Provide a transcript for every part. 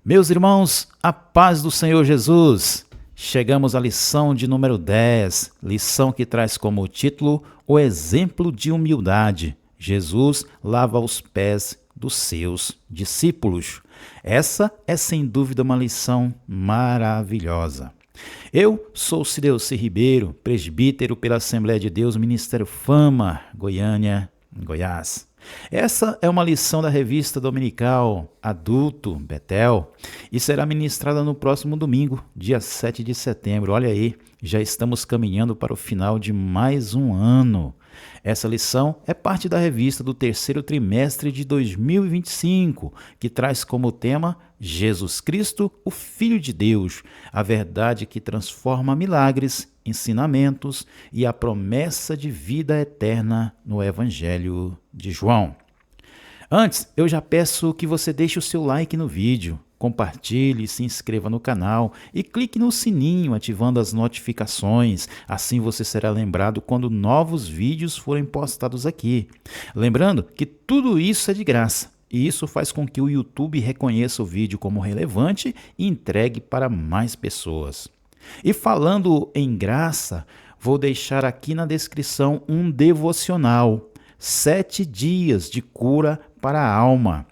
Meus irmãos, a paz do Senhor Jesus. Chegamos à lição de número 10, lição que traz como título o exemplo de humildade. Jesus lava os pés dos seus discípulos. Essa é sem dúvida uma lição maravilhosa. Eu sou Cireuci Ribeiro, presbítero pela Assembleia de Deus, Ministério Fama, Goiânia, Goiás. Essa é uma lição da revista dominical Adulto Betel e será ministrada no próximo domingo, dia 7 de setembro. Olha aí, já estamos caminhando para o final de mais um ano. Essa lição é parte da revista do terceiro trimestre de 2025, que traz como tema Jesus Cristo, o Filho de Deus, a verdade que transforma milagres, ensinamentos e a promessa de vida eterna no Evangelho de João. Antes, eu já peço que você deixe o seu like no vídeo, compartilhe, se inscreva no canal e clique no sininho ativando as notificações. Assim você será lembrado quando novos vídeos forem postados aqui. Lembrando que tudo isso é de graça e isso faz com que o YouTube reconheça o vídeo como relevante e entregue para mais pessoas. E falando em graça, vou deixar aqui na descrição um devocional, 7 dias de cura para a alma.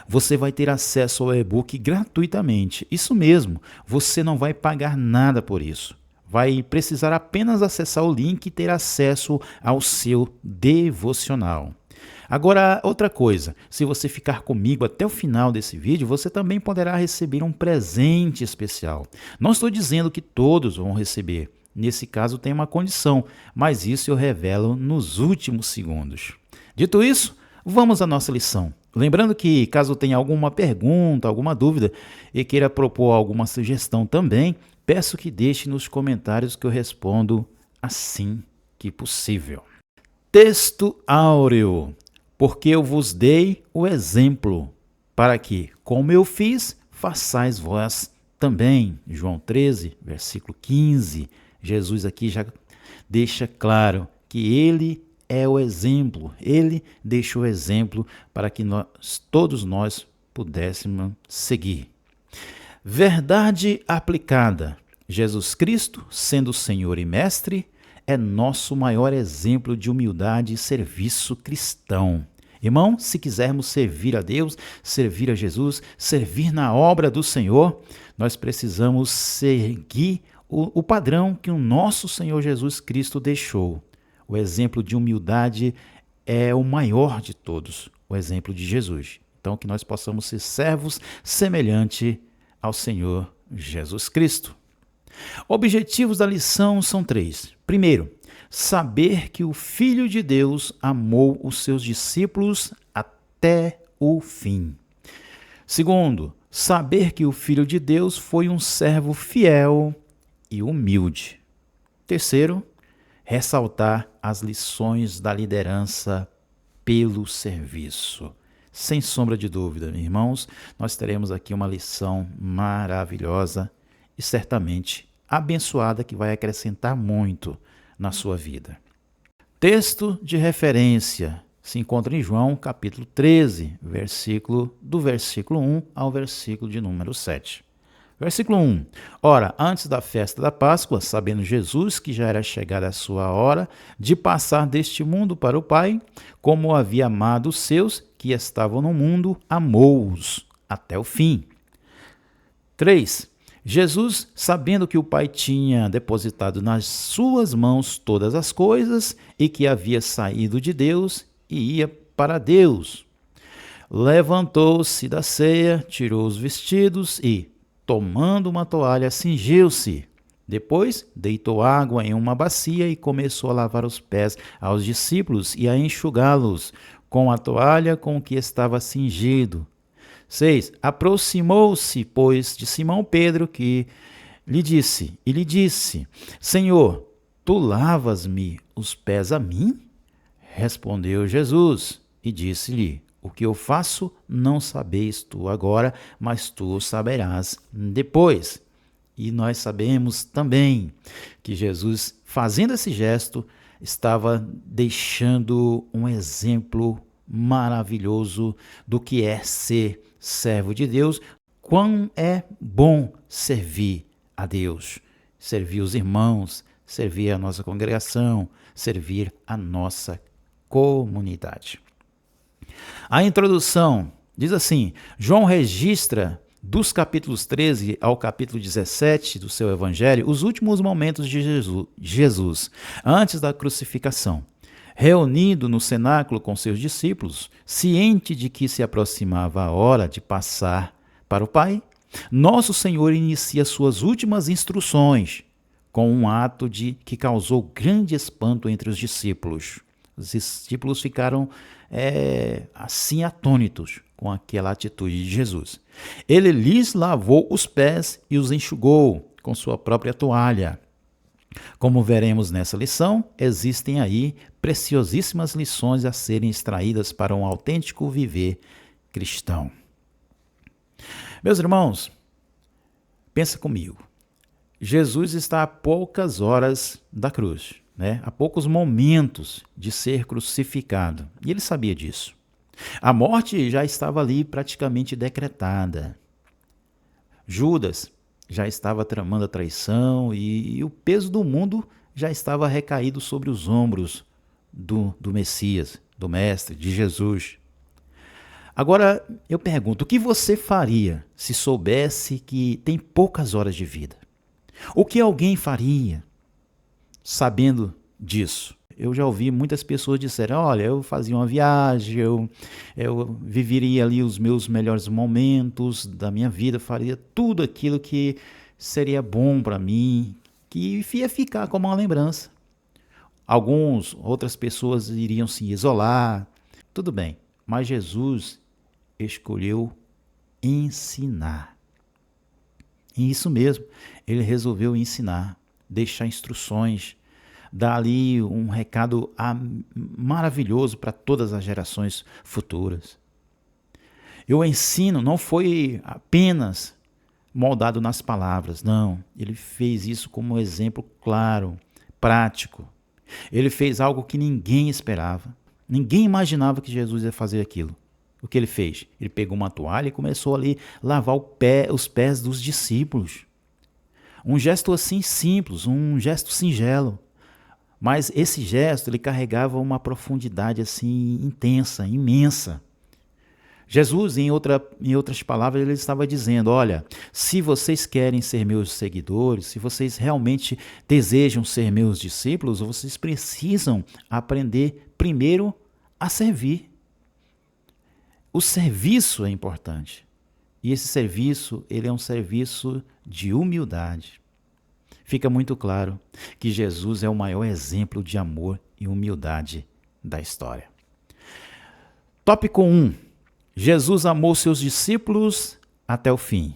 Você vai ter acesso ao e-book gratuitamente. Isso mesmo, você não vai pagar nada por isso. Vai precisar apenas acessar o link e ter acesso ao seu devocional. Agora, outra coisa, se você ficar comigo até o final desse vídeo, você também poderá receber um presente especial. Não estou dizendo que todos vão receber. Nesse caso tem uma condição, mas isso eu revelo nos últimos segundos. Dito isso, vamos à nossa lição. Lembrando que, caso tenha alguma pergunta, alguma dúvida e queira propor alguma sugestão também, peço que deixe nos comentários que eu respondo assim que possível. Texto áureo. Porque eu vos dei o exemplo, para que, como eu fiz, façais vós também. João 13, versículo 15. Jesus aqui já deixa claro que ele é o exemplo, ele deixou o exemplo para que todos nós pudéssemos seguir. Verdade aplicada. Jesus Cristo, sendo Senhor e Mestre, é nosso maior exemplo de humildade e serviço cristão. Irmão, se quisermos servir a Deus, servir a Jesus, servir na obra do Senhor, nós precisamos seguir o padrão que o nosso Senhor Jesus Cristo deixou. O exemplo de humildade é o maior de todos, o exemplo de Jesus. Então, que nós possamos ser servos semelhante ao Senhor Jesus Cristo. Objetivos da lição são 3. Primeiro, saber que o Filho de Deus amou os seus discípulos até o fim. Segundo, saber que o Filho de Deus foi um servo fiel e humilde. Terceiro, ressaltar as lições da liderança pelo serviço. Sem sombra de dúvida, irmãos, nós teremos aqui uma lição maravilhosa e certamente abençoada que vai acrescentar muito na sua vida. Texto de referência se encontra em João capítulo 13, do versículo 1 ao versículo de número 7. Versículo 1. Ora, antes da festa da Páscoa, sabendo Jesus que já era chegada a sua hora de passar deste mundo para o Pai, como havia amado os seus que estavam no mundo, amou-os até o fim. 3. Jesus, sabendo que o Pai tinha depositado nas suas mãos todas as coisas e que havia saído de Deus e ia para Deus, levantou-se da ceia, tirou os vestidos e, tomando uma toalha, cingiu-se. Depois, deitou água em uma bacia e começou a lavar os pés aos discípulos e a enxugá-los com a toalha com que estava cingido. 6. Aproximou-se, pois, de Simão Pedro, que lhe disse, Senhor, tu lavas-me os pés a mim? Respondeu Jesus e disse-lhe, o que eu faço não sabeis tu agora, mas tu o saberás depois. E nós sabemos também que Jesus, fazendo esse gesto, estava deixando um exemplo maravilhoso do que é ser servo de Deus, quão é bom servir a Deus, servir os irmãos, servir a nossa congregação, servir a nossa comunidade. A introdução diz assim: João registra dos capítulos 13 ao capítulo 17 do seu evangelho os últimos momentos de Jesus antes da crucificação. Reunido no cenáculo com seus discípulos, ciente de que se aproximava a hora de passar para o Pai, nosso Senhor inicia suas últimas instruções com um ato que causou grande espanto entre os discípulos. Os discípulos ficaram assim atônitos com aquela atitude de Jesus. Ele lhes lavou os pés e os enxugou com sua própria toalha. Como veremos nessa lição, existem aí preciosíssimas lições a serem extraídas para um autêntico viver cristão. Meus irmãos, pensa comigo. Jesus está a poucas horas da cruz, a poucos momentos de ser crucificado. E ele sabia disso. A morte já estava ali praticamente decretada. Judas já estava tramando a traição e o peso do mundo já estava recaído sobre os ombros do Messias, do Mestre, de Jesus. Agora, eu pergunto, o que você faria se soubesse que tem poucas horas de vida? O que alguém faria sabendo disso? Eu já ouvi muitas pessoas disserem, olha, eu fazia uma viagem, eu viveria ali os meus melhores momentos da minha vida, faria tudo aquilo que seria bom para mim, que ia ficar como uma lembrança. Outras pessoas iriam se isolar, tudo bem, mas Jesus escolheu ensinar. E isso mesmo, ele resolveu ensinar, deixar instruções, dar ali um recado maravilhoso para todas as gerações futuras. E o ensino não foi apenas moldado nas palavras, não. Ele fez isso como um exemplo claro, prático. Ele fez algo que ninguém esperava. Ninguém imaginava que Jesus ia fazer aquilo. O que ele fez? Ele pegou uma toalha e começou ali a lavar os pés dos discípulos. Um gesto assim simples, um gesto singelo. Mas esse gesto, ele carregava uma profundidade assim intensa, imensa. Jesus, em outras palavras, ele estava dizendo, olha, se vocês querem ser meus seguidores, se vocês realmente desejam ser meus discípulos, vocês precisam aprender primeiro a servir. O serviço é importante. E esse serviço, ele é um serviço de humildade. Fica muito claro que Jesus é o maior exemplo de amor e humildade da história. Tópico 1. Jesus amou seus discípulos até o fim.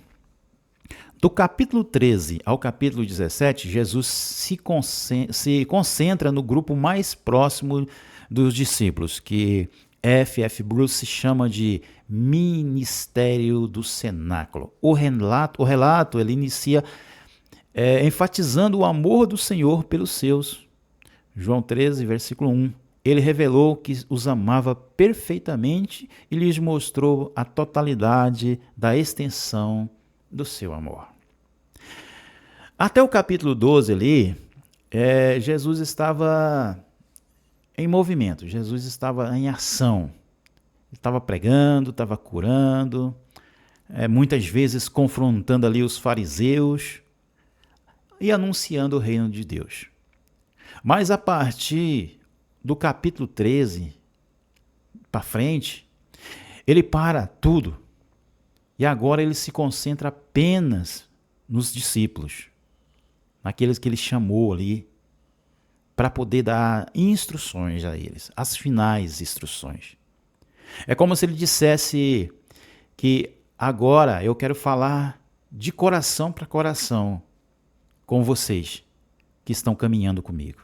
Do capítulo 13 ao capítulo 17, Jesus se concentra no grupo mais próximo dos discípulos, que F.F. Bruce chama de ministério do cenáculo. O relato ele inicia enfatizando o amor do Senhor pelos seus. João 13, versículo 1. Ele revelou que os amava perfeitamente e lhes mostrou a totalidade da extensão do seu amor. Até o capítulo 12 ali, Jesus estava em movimento, Jesus estava em ação. Ele estava pregando, estava curando, muitas vezes confrontando ali os fariseus, e anunciando o reino de Deus. Mas a partir do capítulo 13 para frente, ele para tudo. E agora ele se concentra apenas nos discípulos, naqueles que ele chamou ali, para poder dar instruções a eles, as finais instruções. É como se ele dissesse que agora eu quero falar de coração para coração com vocês que estão caminhando comigo.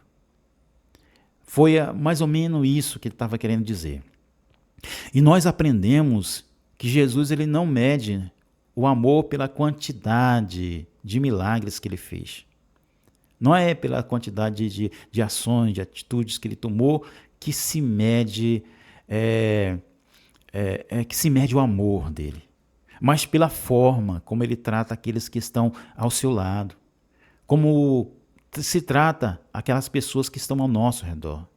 Foi mais ou menos isso que ele estava querendo dizer. E nós aprendemos que Jesus ele não mede o amor pela quantidade de milagres que ele fez. Não é pela quantidade de ações, de atitudes que ele tomou que se mede, que se mede o amor dele. mas pela forma como ele trata aqueles que estão ao seu lado, como se trata aquelas pessoas que estão ao nosso redor.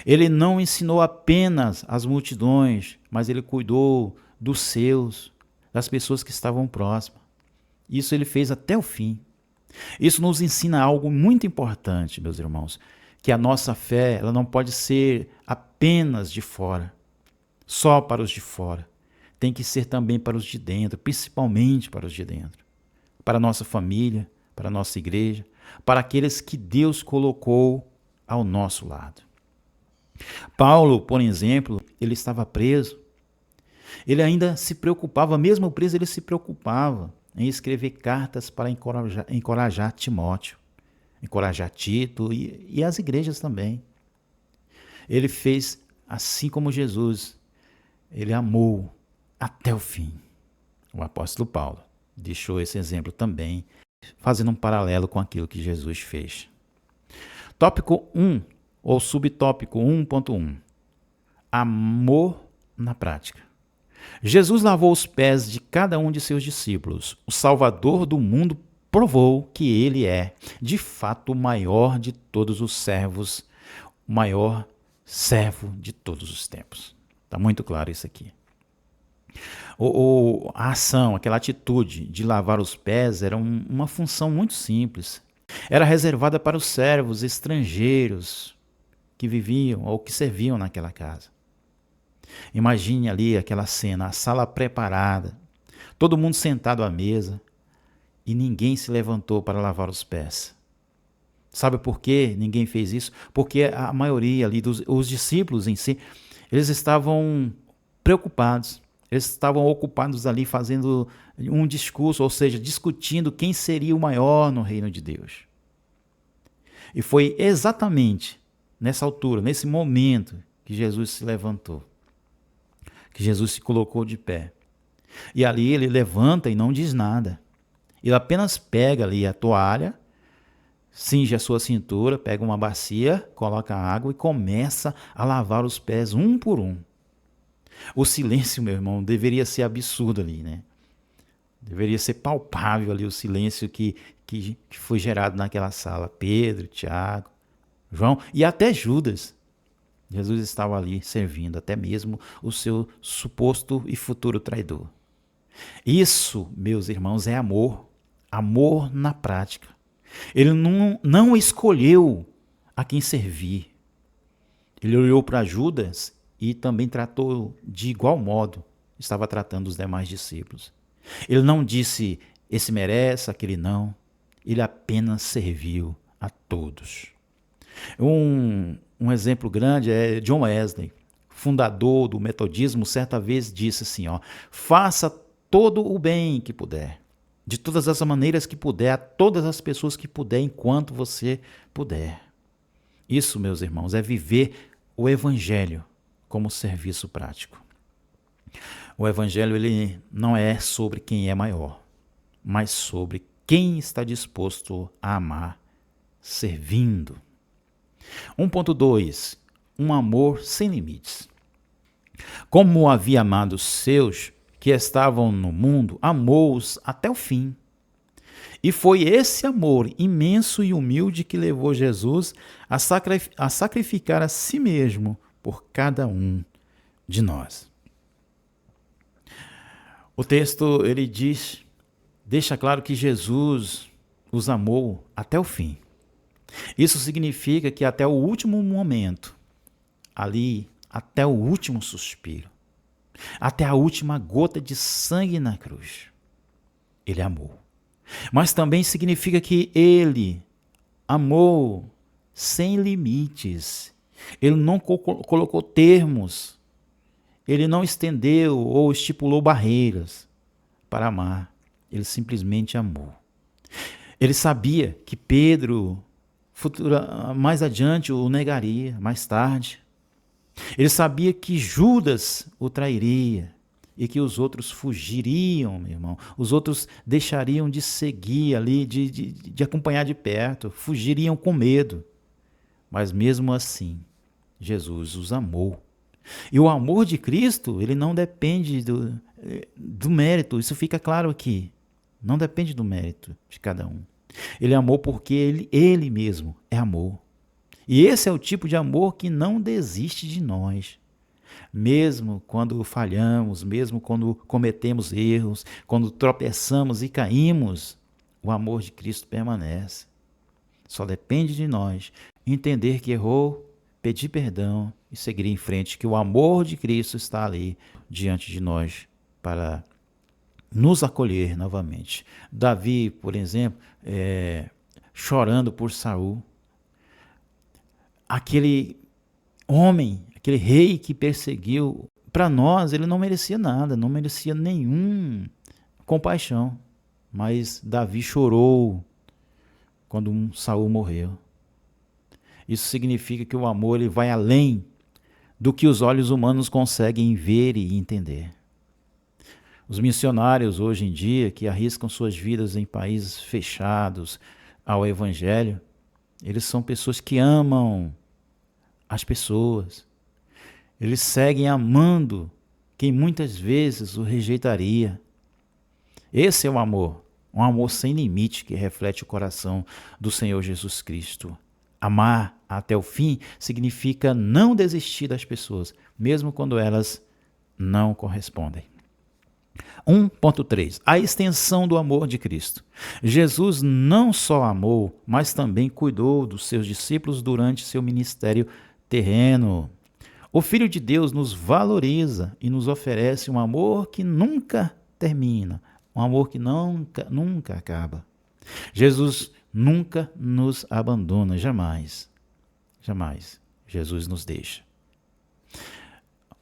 Ele não ensinou apenas as multidões, mas ele cuidou dos seus, das pessoas que estavam próximas. Isso ele fez até o fim. Isso nos ensina algo muito importante, meus irmãos, que a nossa fé ela não pode ser apenas de fora, só para os de fora. Tem que ser também para os de dentro, principalmente para os de dentro. Para a nossa família, para a nossa igreja, para aqueles que Deus colocou ao nosso lado. Paulo, por exemplo, ele estava preso. Ele ainda se preocupava, mesmo preso, ele se preocupava em escrever cartas para encorajar Timóteo, encorajar Tito e as igrejas também. Ele fez assim como Jesus. Ele amou até o fim. O apóstolo Paulo deixou esse exemplo também, fazendo um paralelo com aquilo que Jesus fez. Tópico 1, ou subtópico 1.1. Amor na prática. Jesus lavou os pés de cada um de seus discípulos. O Salvador do mundo provou que ele é, de fato, o maior de todos os servos, o maior servo de todos os tempos. Está muito claro isso aqui. A ação, aquela atitude de lavar os pés era uma função muito simples. Era reservada para os servos estrangeiros que viviam ou que serviam naquela casa. Imagine ali aquela cena, a sala preparada, todo mundo sentado à mesa e ninguém se levantou para lavar os pés. Sabe por que ninguém fez isso? Porque a maioria ali, os discípulos em si, eles estavam preocupados. Eles estavam ocupados ali fazendo um discurso, ou seja, discutindo quem seria o maior no reino de Deus. E foi exatamente nessa altura, nesse momento, que Jesus se levantou, que Jesus se colocou de pé. E ali ele levanta e não diz nada. Ele apenas pega ali a toalha, cinge a sua cintura, pega uma bacia, coloca água e começa a lavar os pés um por um. O silêncio, meu irmão, deveria ser absurdo ali, né? Deveria ser palpável ali o silêncio que foi gerado naquela sala. Pedro, Tiago, João e até Judas. Jesus estava ali servindo, até mesmo o seu suposto e futuro traidor. Isso, meus irmãos, é amor. Amor na prática. Ele não escolheu a quem servir. Ele olhou para Judas e também tratou de igual modo, estava tratando os demais discípulos. Ele não disse, esse merece, aquele não. Ele apenas serviu a todos. Um exemplo grande é John Wesley, fundador do metodismo, certa vez disse assim, faça todo o bem que puder, de todas as maneiras que puder, a todas as pessoas que puder, enquanto você puder. Isso, meus irmãos, é viver o Evangelho como serviço prático. O Evangelho ele não é sobre quem é maior, mas sobre quem está disposto a amar, servindo. 1.2. Um amor sem limites. Como havia amado os seus que estavam no mundo, amou-os até o fim. E foi esse amor imenso e humilde que levou Jesus a sacrificar a si mesmo por cada um de nós. O texto ele deixa claro que Jesus os amou até o fim. Isso significa que até o último momento, ali, até o último suspiro, até a última gota de sangue na cruz, ele amou. Mas também significa que ele amou sem limites. Ele não colocou termos, ele não estendeu ou estipulou barreiras para amar. Ele simplesmente amou. Ele sabia que Pedro, mais adiante, o negaria, mais tarde. Ele sabia que Judas o trairia e que os outros fugiriam, meu irmão. Os outros deixariam de seguir ali, de acompanhar de perto, fugiriam com medo. Mas mesmo assim, Jesus os amou. E o amor de Cristo, ele não depende do mérito. Isso fica claro aqui. Não depende do mérito de cada um. Ele amou porque ele mesmo é amor. E esse é o tipo de amor que não desiste de nós. Mesmo quando falhamos, mesmo quando cometemos erros, quando tropeçamos e caímos, o amor de Cristo permanece. Só depende de nós entender que errou, pedir perdão e seguir em frente, que o amor de Cristo está ali diante de nós para nos acolher novamente. Davi, por exemplo, chorando por Saul, aquele homem, aquele rei que perseguiu, para nós ele não merecia nada, não merecia nenhum compaixão, mas Davi chorou quando Saul morreu. Isso significa que o amor ele vai além do que os olhos humanos conseguem ver e entender. Os missionários hoje em dia, que arriscam suas vidas em países fechados ao Evangelho, eles são pessoas que amam as pessoas. Eles seguem amando quem muitas vezes o rejeitaria. Esse é o amor, um amor sem limite que reflete o coração do Senhor Jesus Cristo. Amar até o fim significa não desistir das pessoas, mesmo quando elas não correspondem. 1.3. A extensão do amor de Cristo. Jesus não só amou, mas também cuidou dos seus discípulos durante seu ministério terreno. O Filho de Deus nos valoriza e nos oferece um amor que nunca termina, um amor que nunca acaba. Jesus nunca nos abandona, jamais. Jamais. Jesus nos deixa.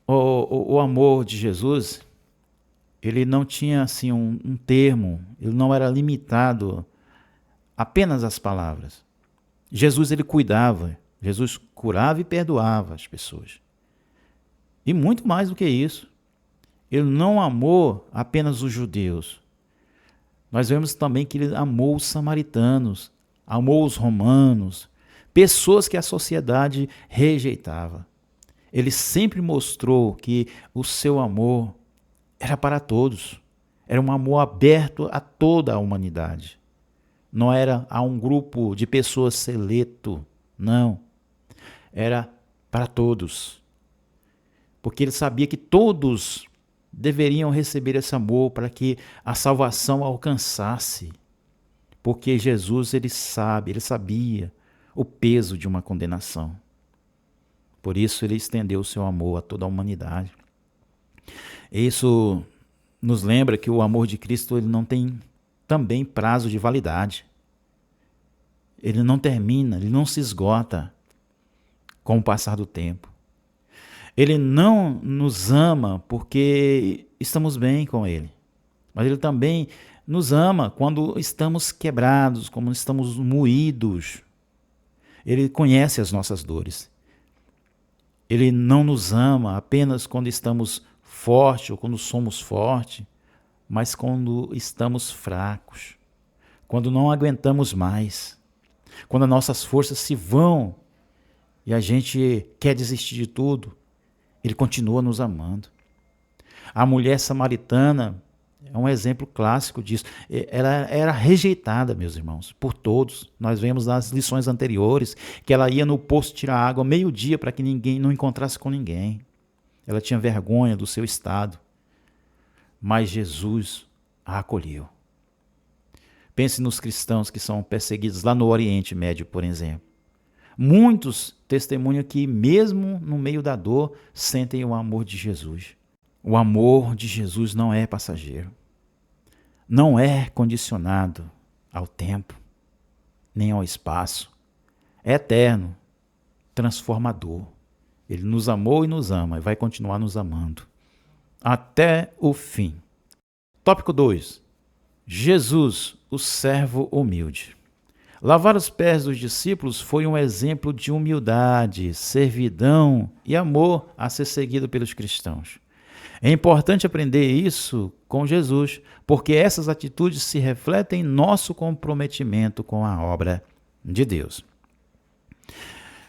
O amor de Jesus, ele não tinha assim um termo, ele não era limitado apenas às palavras. Jesus ele cuidava, Jesus curava e perdoava as pessoas. E muito mais do que isso, ele não amou apenas os judeus. Nós vemos também que ele amou os samaritanos, amou os romanos, pessoas que a sociedade rejeitava. Ele sempre mostrou que o seu amor era para todos. Era um amor aberto a toda a humanidade. Não era a um grupo de pessoas seleto, não. Era para todos. Porque ele sabia que todos deveriam receber esse amor para que a salvação alcançasse. Porque Jesus, ele sabia o peso de uma condenação. Por isso ele estendeu o seu amor a toda a humanidade. Isso nos lembra que o amor de Cristo ele não tem também prazo de validade. Ele não termina, ele não se esgota com o passar do tempo. Ele não nos ama porque estamos bem com ele, mas ele também nos ama quando estamos quebrados, quando estamos moídos. Ele conhece as nossas dores. Ele não nos ama apenas quando estamos fortes ou quando somos fortes, mas quando estamos fracos, quando não aguentamos mais, quando as nossas forças se vão e a gente quer desistir de tudo. Ele continua nos amando. A mulher samaritana é um exemplo clássico disso. Ela era rejeitada, meus irmãos, por todos. Nós vemos nas lições anteriores que ela ia no poço tirar água meio-dia para que ninguém não encontrasse com ninguém. Ela tinha vergonha do seu estado. Mas Jesus a acolheu. Pense nos cristãos que são perseguidos lá no Oriente Médio, por exemplo. Muitos testemunham que, mesmo no meio da dor, sentem o amor de Jesus. O amor de Jesus não é passageiro. Não é condicionado ao tempo, nem ao espaço. É eterno, transformador. Ele nos amou e nos ama e vai continuar nos amando até o fim. Tópico 2. Jesus, o servo humilde. Lavar os pés dos discípulos foi um exemplo de humildade, servidão e amor a ser seguido pelos cristãos. É importante aprender isso com Jesus, porque essas atitudes se refletem em nosso comprometimento com a obra de Deus.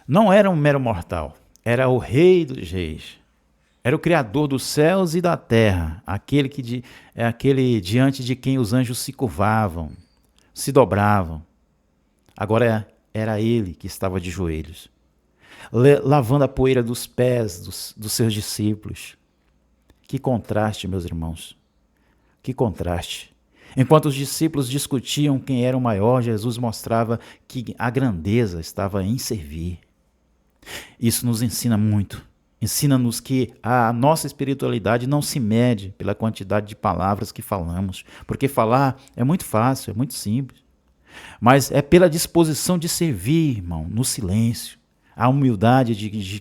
Não era um mero mortal, era o Rei dos Reis. Era o Criador dos céus e da terra, aquele diante de quem os anjos se curvavam, se dobravam. Agora era ele que estava de joelhos, lavando a poeira dos pés dos seus discípulos. Que contraste, meus irmãos, que contraste. Enquanto os discípulos discutiam quem era o maior, Jesus mostrava que a grandeza estava em servir. Isso nos ensina muito. Ensina-nos que a nossa espiritualidade não se mede pela quantidade de palavras que falamos, porque falar é muito fácil, é muito simples, mas é pela disposição de servir, irmão, no silêncio. A humildade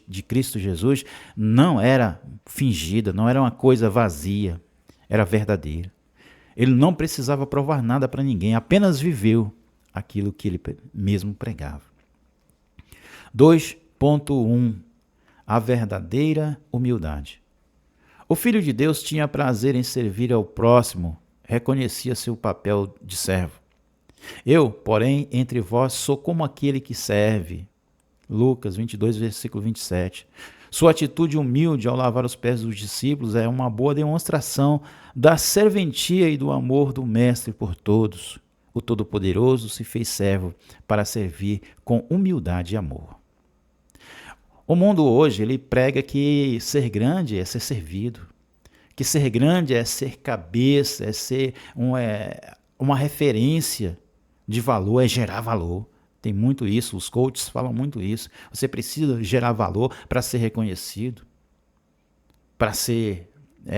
de Cristo Jesus não era fingida, não era uma coisa vazia, era verdadeira. Ele não precisava provar nada para ninguém, apenas viveu aquilo que ele mesmo pregava. 2.1 A verdadeira humildade. O Filho de Deus tinha prazer em servir ao próximo, reconhecia seu papel de servo. Eu, porém, entre vós sou como aquele que serve. Lucas 22, versículo 27. Sua atitude humilde ao lavar os pés dos discípulos é uma boa demonstração da serventia e do amor do Mestre por todos. O Todo-Poderoso se fez servo para servir com humildade e amor. O mundo hoje, ele prega que ser grande é ser servido, que ser grande é ser cabeça, é ser uma referência de valor, é gerar valor. Tem muito isso, os coaches falam muito isso. Você precisa gerar valor para ser reconhecido, para ser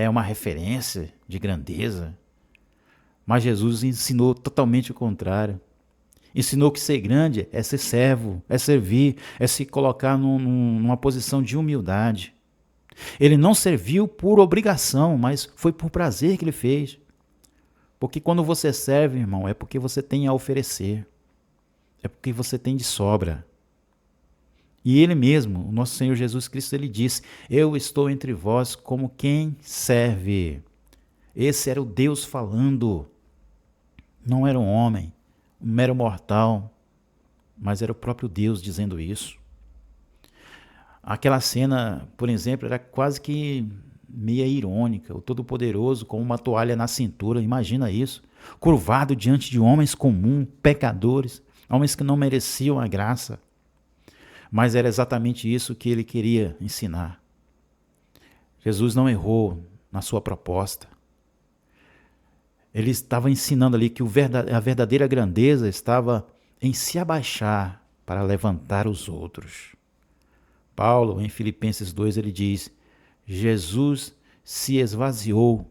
uma referência de grandeza. Mas Jesus ensinou totalmente o contrário. Ensinou que ser grande é ser servo, é servir, é se colocar numa posição de humildade. Ele não serviu por obrigação, mas foi por prazer que ele fez. Porque quando você serve, irmão, é porque você tem a oferecer. É porque você tem de sobra. E ele mesmo, o nosso Senhor Jesus Cristo, ele disse: eu estou entre vós como quem serve. Esse era o Deus falando. Não era um homem, um mero mortal, mas era o próprio Deus dizendo isso. Aquela cena, por exemplo, era quase que meia irônica. O Todo-Poderoso com uma toalha na cintura, imagina isso, curvado diante de homens comuns, pecadores, homens que não mereciam a graça. Mas era exatamente isso que ele queria ensinar. Jesus não errou na sua proposta. Ele estava ensinando ali que a verdadeira grandeza estava em se abaixar para levantar os outros. Paulo, em Filipenses 2, ele diz: Jesus se esvaziou,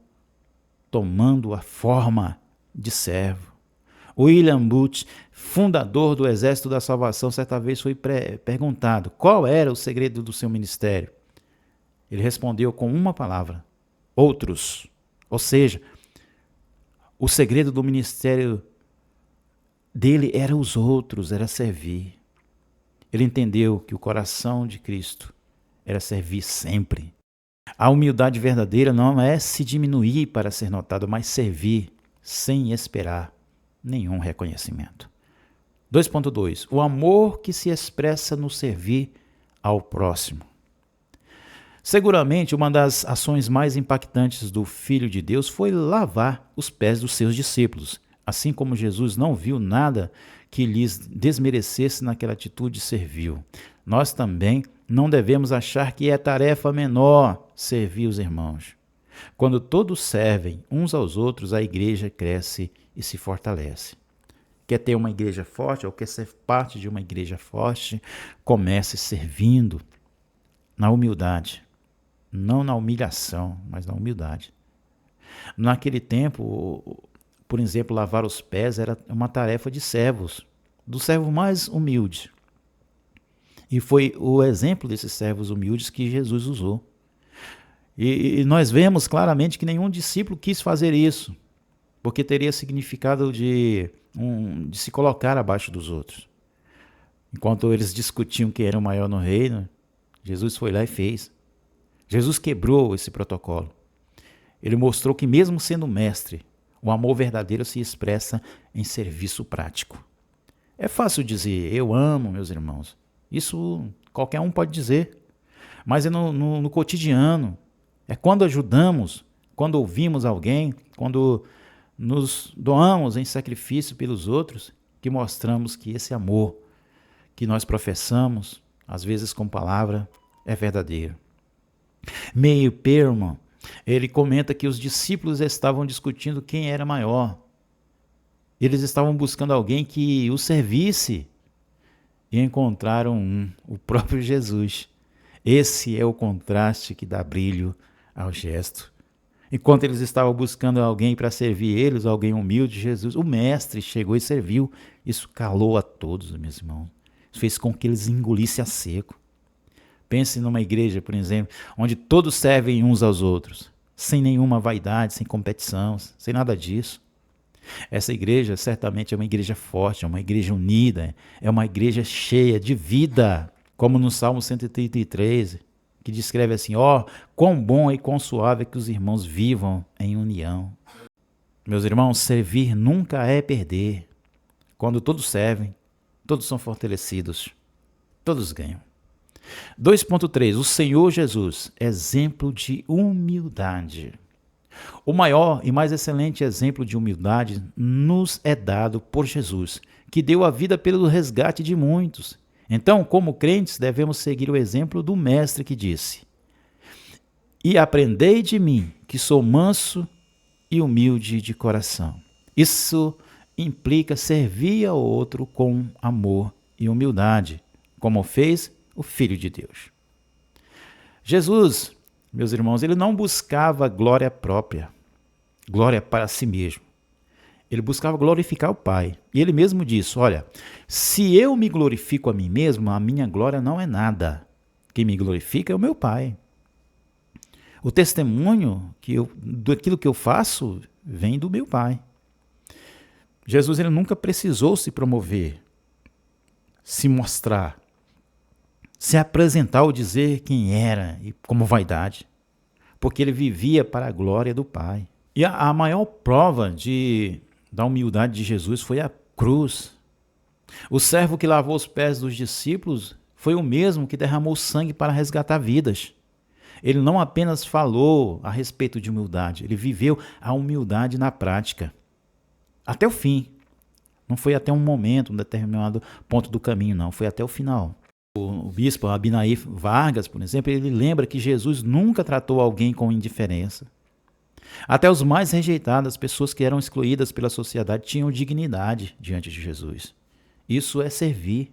tomando a forma de servo. William Booth, fundador do Exército da Salvação, certa vez foi perguntado qual era o segredo do seu ministério. Ele respondeu com uma palavra: outros. Ou seja, o segredo do ministério dele era os outros, era servir. Ele entendeu que o coração de Cristo era servir sempre. A humildade verdadeira não é se diminuir para ser notado, mas servir sem esperar nenhum reconhecimento. 2.2 O amor que se expressa no servir ao próximo. Seguramente, uma das ações mais impactantes do Filho de Deus foi lavar os pés dos seus discípulos. Assim como Jesus não viu nada que lhes desmerecesse naquela atitude, serviu. Nós também não devemos achar que é tarefa menor servir os irmãos. Quando todos servem uns aos outros, a igreja cresce e se fortalece. Quer ter uma igreja forte ou quer ser parte de uma igreja forte? Comece servindo na humildade. Não na humilhação, mas na humildade. Naquele tempo, por exemplo, lavar os pés era uma tarefa de servos, do servo mais humilde. E foi o exemplo desses servos humildes que Jesus usou. E nós vemos claramente que nenhum discípulo quis fazer isso, porque teria significado de se colocar abaixo dos outros. Enquanto eles discutiam quem era o maior no reino, Jesus foi lá e fez. Jesus quebrou esse protocolo. Ele mostrou que mesmo sendo mestre, o amor verdadeiro se expressa em serviço prático. É fácil dizer, eu amo meus irmãos. Isso qualquer um pode dizer. Mas é no cotidiano, É quando ajudamos, quando ouvimos alguém, quando nos doamos em sacrifício pelos outros, que mostramos que esse amor que nós professamos, às vezes com palavra, é verdadeiro. Meio Perman, ele comenta que os discípulos estavam discutindo quem era maior. Eles estavam buscando alguém que os servisse e encontraram o próprio Jesus. Esse é o contraste que dá brilho ao gesto. Enquanto eles estavam buscando alguém para servir eles, alguém humilde, Jesus, o mestre chegou e serviu. Isso calou a todos, meus irmãos. Isso fez com que eles engolissem a seco. Pense numa igreja, por exemplo, onde todos servem uns aos outros, sem nenhuma vaidade, sem competição, sem nada disso. Essa igreja certamente é uma igreja forte, é uma igreja unida, é uma igreja cheia de vida, como no Salmo 133, que descreve assim: ó, quão bom e quão suave é que os irmãos vivam em união. Meus irmãos, servir nunca é perder. Quando todos servem, todos são fortalecidos, todos ganham. 2.3. O Senhor Jesus, exemplo de humildade. O maior e mais excelente exemplo de humildade nos é dado por Jesus, que deu a vida pelo resgate de muitos. Então, como crentes, devemos seguir o exemplo do Mestre que disse: e aprendei de mim, que sou manso e humilde de coração. Isso implica servir ao outro com amor e humildade, como fez o Filho de Deus. Jesus, meus irmãos, ele não buscava glória própria, glória para si mesmo. Ele buscava glorificar o Pai. E ele mesmo disse: olha, se eu me glorifico a mim mesmo, a minha glória não é nada. Quem me glorifica é o meu Pai. O testemunho daquilo que eu faço vem do meu Pai. Jesus, ele nunca precisou se promover, se mostrar, se apresentar ou dizer quem era e como vaidade, porque ele vivia para a glória do Pai. E a maior prova da humildade de Jesus foi a cruz. O servo que lavou os pés dos discípulos foi o mesmo que derramou sangue para resgatar vidas. Ele não apenas falou a respeito de humildade, ele viveu a humildade na prática, até o fim. Não foi até um momento, um determinado ponto do caminho, não, foi até o final. O bispo Abinaí Vargas, por exemplo, ele lembra que Jesus nunca tratou alguém com indiferença. Até os mais rejeitados, as pessoas que eram excluídas pela sociedade, tinham dignidade diante de Jesus. Isso é servir.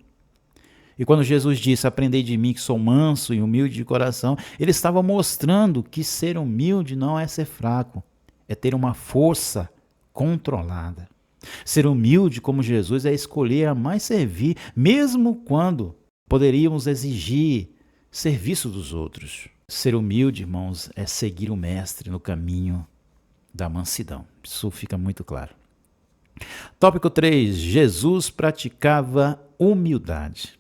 E quando Jesus disse: aprendei de mim que sou manso e humilde de coração, ele estava mostrando que ser humilde não é ser fraco, é ter uma força controlada. Ser humilde como Jesus é escolher a mais servir, mesmo quando poderíamos exigir serviço dos outros. Ser humilde, irmãos, é seguir o Mestre no caminho da mansidão. Isso fica muito claro. Tópico 3. Jesus praticava humildade.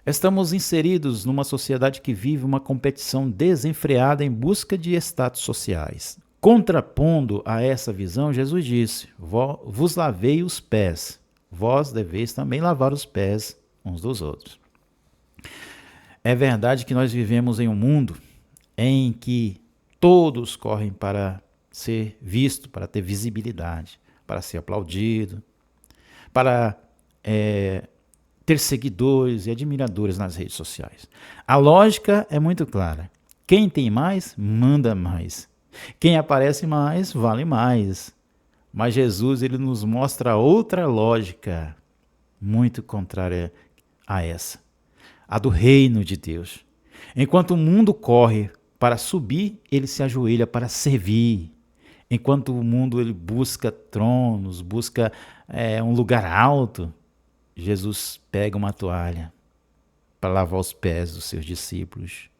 Estamos inseridos numa sociedade que vive uma competição desenfreada em busca de status sociais. Contrapondo a essa visão, Jesus disse: vos lavei os pés, vós deveis também lavar os pés uns dos outros. É verdade que nós vivemos em um mundo em que todos correm para ser visto, para ter visibilidade, para ser aplaudido, para ter seguidores e admiradores nas redes sociais. A lógica é muito clara. Quem tem mais, manda mais. Quem aparece mais, vale mais. Mas Jesus, ele nos mostra outra lógica muito contrária a essa, a do reino de Deus. Enquanto o mundo corre para subir, ele se ajoelha para servir. Enquanto o mundo ele busca tronos, busca um lugar alto, Jesus pega uma toalha para lavar os pés dos seus discípulos.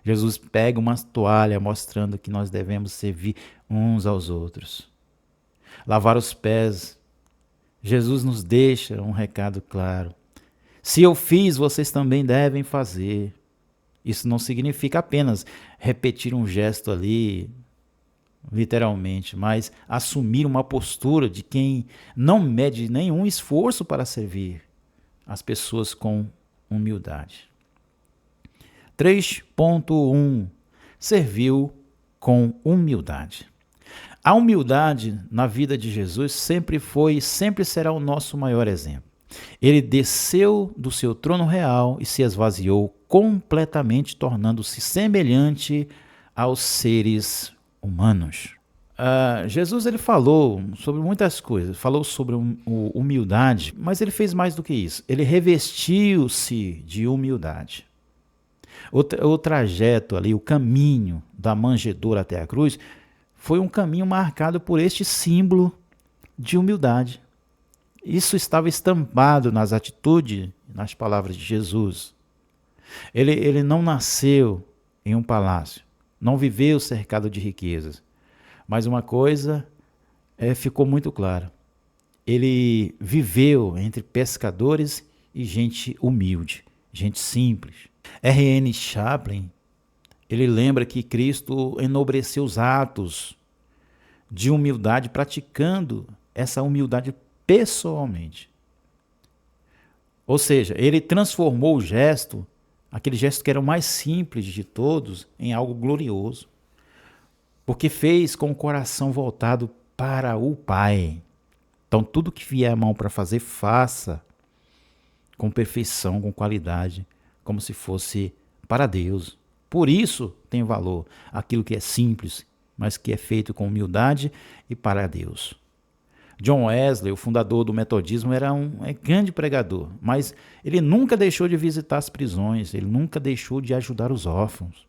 Jesus pega uma toalha mostrando que nós devemos servir uns aos outros. Lavar os pés. Jesus nos deixa um recado claro. Se eu fiz, vocês também devem fazer. Isso não significa apenas repetir um gesto ali, literalmente, mas assumir uma postura de quem não mede nenhum esforço para servir as pessoas com humildade. 3.1. Serviu com humildade. A humildade na vida de Jesus sempre foi e sempre será o nosso maior exemplo. Ele desceu do seu trono real e se esvaziou completamente, tornando-se semelhante aos seres humanos. Jesus ele falou sobre muitas coisas, falou sobre humildade, mas ele fez mais do que isso. Ele revestiu-se de humildade. O trajeto ali, o caminho da manjedoura até a cruz, foi um caminho marcado por este símbolo de humildade. Isso estava estampado nas atitudes, nas palavras de Jesus. Ele não nasceu em um palácio, não viveu cercado de riquezas. Mas uma coisa ficou muito clara. Ele viveu entre pescadores e gente humilde, gente simples. R.N. Chaplin, ele lembra que Cristo enobreceu os atos de humildade, praticando essa humildade pessoalmente. Ou seja, ele transformou o gesto, aquele gesto que era o mais simples de todos, em algo glorioso. Porque fez com o coração voltado para o Pai. Então, tudo que vier à mão para fazer, faça com perfeição, com qualidade, como se fosse para Deus. Por isso tem valor aquilo que é simples, mas que é feito com humildade e para Deus. John Wesley, o fundador do metodismo, era um grande pregador, mas ele nunca deixou de visitar as prisões, ele nunca deixou de ajudar os órfãos.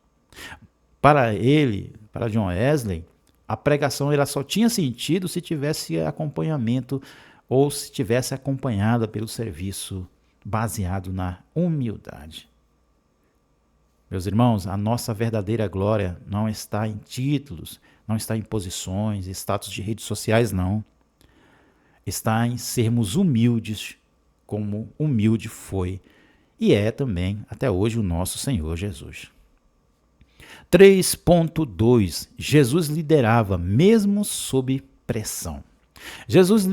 Para ele, para John Wesley, a pregação ela só tinha sentido se tivesse acompanhamento ou se tivesse acompanhada pelo serviço baseado na humildade. Meus irmãos, a nossa verdadeira glória não está em títulos, não está em posições, status de redes sociais, não. Está em sermos humildes, como humilde foi e é também até hoje o nosso Senhor Jesus. 3.2. Jesus liderava mesmo sob pressão. Jesus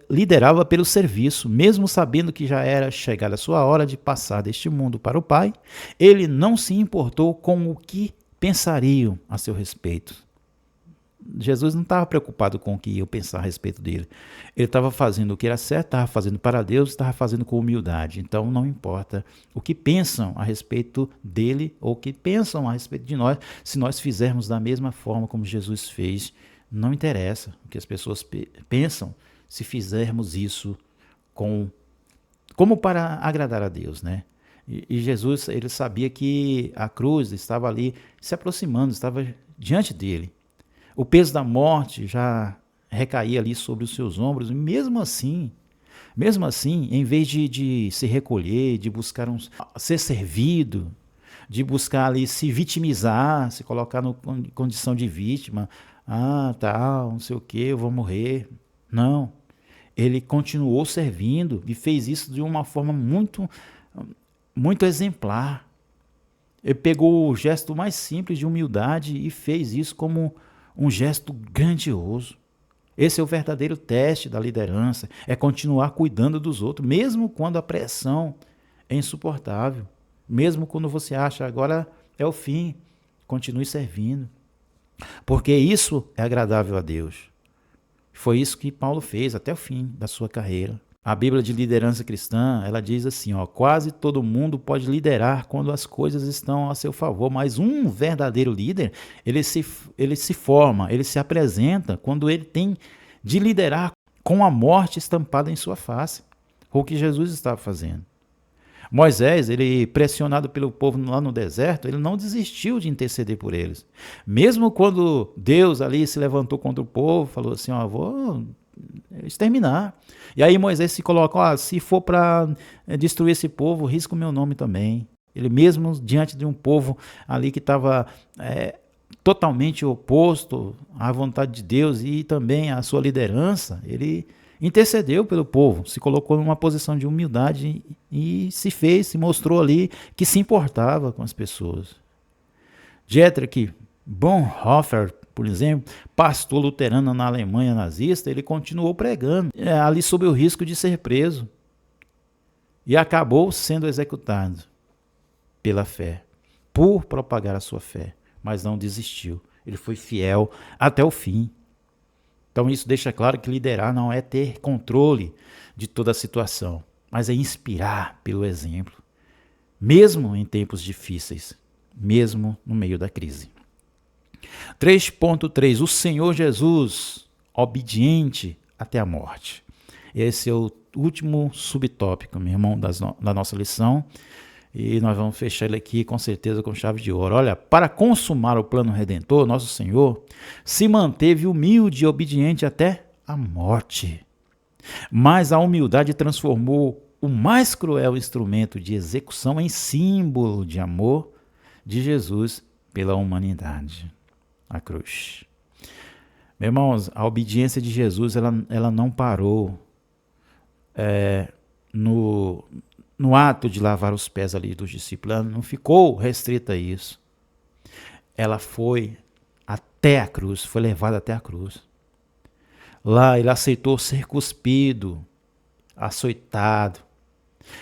liderava pelo serviço, mesmo sabendo que já era chegada a sua hora de passar deste mundo para o Pai. Ele não se importou com o que pensariam a seu respeito. Jesus não estava preocupado com o que iam pensar a respeito dele. Ele estava fazendo o que era certo, estava fazendo para Deus, estava fazendo com humildade. Então não importa o que pensam a respeito dele ou o que pensam a respeito de nós, se nós fizermos da mesma forma como Jesus fez, não interessa o que as pessoas pensam, se fizermos isso como para agradar a Deus, né? E Jesus, ele sabia que a cruz estava ali se aproximando, estava diante dele. O peso da morte já recaía ali sobre os seus ombros, e mesmo assim, em vez de se recolher, de buscar ser servido, de buscar ali se vitimizar, se colocar na condição de vítima, não sei o que, eu vou morrer. Não, ele continuou servindo e fez isso de uma forma muito, muito exemplar. Ele pegou o gesto mais simples de humildade e fez isso como um gesto grandioso. Esse é o verdadeiro teste da liderança, é continuar cuidando dos outros, mesmo quando a pressão é insuportável, mesmo quando você acha agora é o fim, continue servindo, porque isso é agradável a Deus. Foi isso que Paulo fez até o fim da sua carreira. A Bíblia de liderança cristã, ela diz assim, quase todo mundo pode liderar quando as coisas estão a seu favor, mas um verdadeiro líder, ele se forma, ele se apresenta quando ele tem de liderar com a morte estampada em sua face, o que Jesus estava fazendo. Moisés, ele pressionado pelo povo lá no deserto, ele não desistiu de interceder por eles. Mesmo quando Deus ali se levantou contra o povo, falou assim, vou exterminar. E aí Moisés se coloca, se for para destruir esse povo, risca o meu nome também. Ele mesmo diante de um povo ali que estava totalmente oposto à vontade de Deus e também à sua liderança, ele intercedeu pelo povo, se colocou numa posição de humildade e se mostrou ali que se importava com as pessoas. Dietrich Bonhoeffer, por exemplo, pastor luterano na Alemanha nazista, ele continuou pregando, ali sob o risco de ser preso. E acabou sendo executado pela fé, por propagar a sua fé, mas não desistiu. ele foi fiel até o fim. Então isso deixa claro que liderar não é ter controle de toda a situação, mas é inspirar pelo exemplo, mesmo em tempos difíceis, mesmo no meio da crise. 3.3. O Senhor Jesus, obediente até a morte. Esse é o último subtópico, meu irmão, da nossa lição. E nós vamos fechar ele aqui com certeza com chave de ouro. Olha, para consumar o plano redentor, nosso Senhor se manteve humilde e obediente até a morte. Mas a humildade transformou o mais cruel instrumento de execução em símbolo de amor de Jesus pela humanidade, a cruz. Meus irmãos, a obediência de Jesus ela não parou no ato de lavar os pés ali dos discípulos, ela não ficou restrita a isso. Ela foi até a cruz, foi levada até a cruz. Lá ele aceitou ser cuspido, açoitado,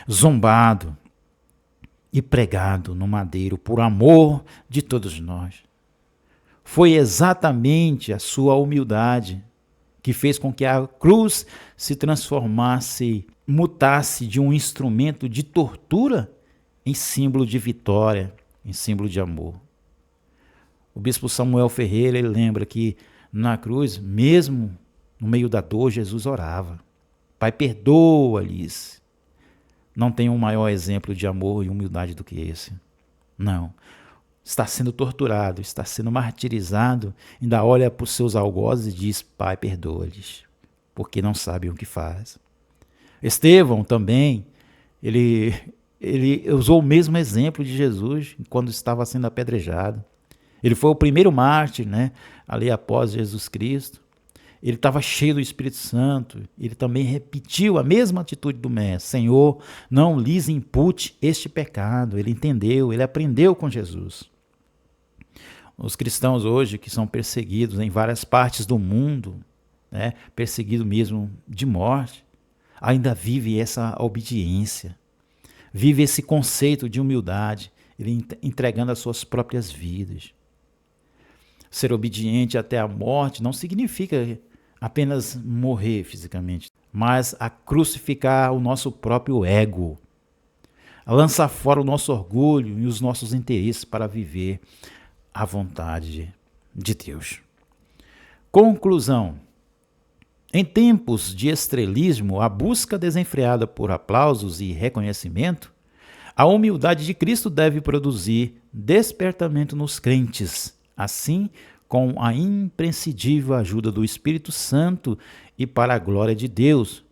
zombado e pregado no madeiro por amor de todos nós. Foi exatamente a sua humildade que fez com que a cruz se transformasse, mutasse de um instrumento de tortura em símbolo de vitória, em símbolo de amor. O bispo Samuel Ferreira, ele lembra que na cruz, mesmo no meio da dor, Jesus orava. Pai, perdoa-lhes. Não tem um maior exemplo de amor e humildade do que esse. Não. Está sendo torturado, está sendo martirizado, ainda olha para os seus algozes e diz, Pai, perdoa-lhes, porque não sabem o que faz. Estevão também, ele usou o mesmo exemplo de Jesus quando estava sendo apedrejado. Ele foi o primeiro mártir, né, ali após Jesus Cristo. Ele estava cheio do Espírito Santo. Ele também repetiu a mesma atitude do Mestre. Senhor, não lhes impute este pecado. Ele entendeu, ele aprendeu com Jesus. Os cristãos hoje que são perseguidos em várias partes do mundo, né, perseguidos mesmo de morte, ainda vive essa obediência, vive esse conceito de humildade, ele entregando as suas próprias vidas. Ser obediente até a morte não significa apenas morrer fisicamente, mas a crucificar o nosso próprio ego, a lançar fora o nosso orgulho e os nossos interesses para viver a vontade de Deus. Conclusão. Em tempos de estrelismo, a busca desenfreada por aplausos e reconhecimento, a humildade de Cristo deve produzir despertamento nos crentes, assim com a imprescindível ajuda do Espírito Santo e para a glória de Deus.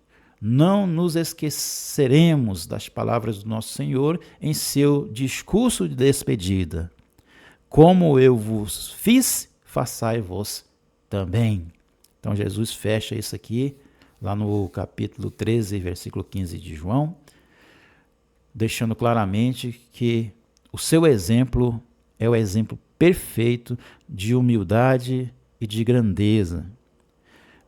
Não nos esqueceremos das palavras do nosso Senhor em seu discurso de despedida. Como eu vos fiz, façai-vos também. Então Jesus fecha isso aqui, lá no capítulo 13, versículo 15 de João, deixando claramente que o seu exemplo é o exemplo perfeito de humildade e de grandeza.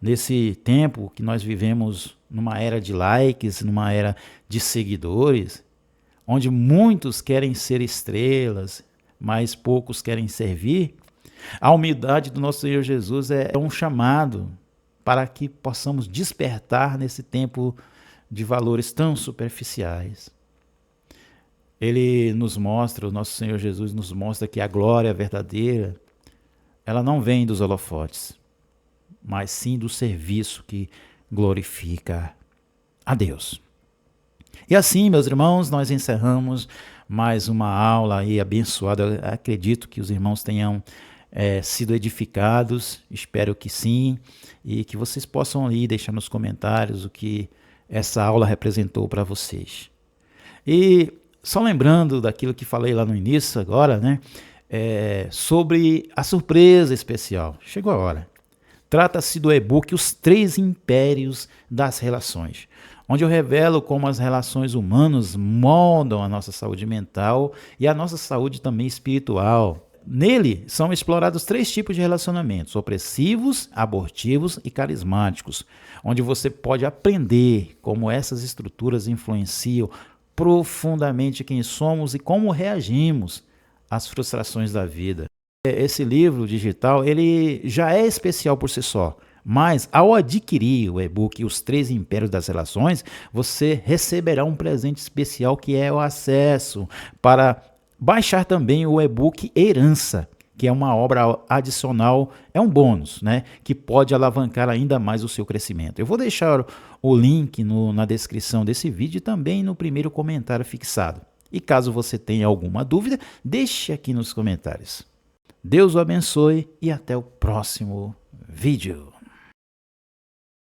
Nesse tempo que nós vivemos numa era de likes, numa era de seguidores, onde muitos querem ser estrelas, mas poucos querem servir, a humildade do nosso Senhor Jesus é um chamado para que possamos despertar nesse tempo de valores tão superficiais. Ele nos mostra, o nosso Senhor Jesus nos mostra que a glória verdadeira, ela não vem dos holofotes, mas sim do serviço que glorifica a Deus. E assim, meus irmãos, nós encerramos mais uma aula aí abençoada. Eu acredito que os irmãos tenham sido edificados, espero que sim, e que vocês possam aí deixar nos comentários o que essa aula representou para vocês. E só lembrando daquilo que falei lá no início agora, né, sobre a surpresa especial, chegou a hora. Trata-se do e-book Os Três Impérios das Relações, onde eu revelo como as relações humanas moldam a nossa saúde mental e a nossa saúde também espiritual. Nele são explorados 3 tipos de relacionamentos: opressivos, abortivos e carismáticos, onde você pode aprender como essas estruturas influenciam profundamente quem somos e como reagimos às frustrações da vida. Esse livro digital, ele já é especial por si só. Mas ao adquirir o e-book Os Três Impérios das Relações, você receberá um presente especial que é o acesso para baixar também o e-book Herança, que é uma obra adicional, é um bônus, né, que pode alavancar ainda mais o seu crescimento. Eu vou deixar o link na descrição desse vídeo e também no primeiro comentário fixado. E caso você tenha alguma dúvida, deixe aqui nos comentários. Deus o abençoe e até o próximo vídeo.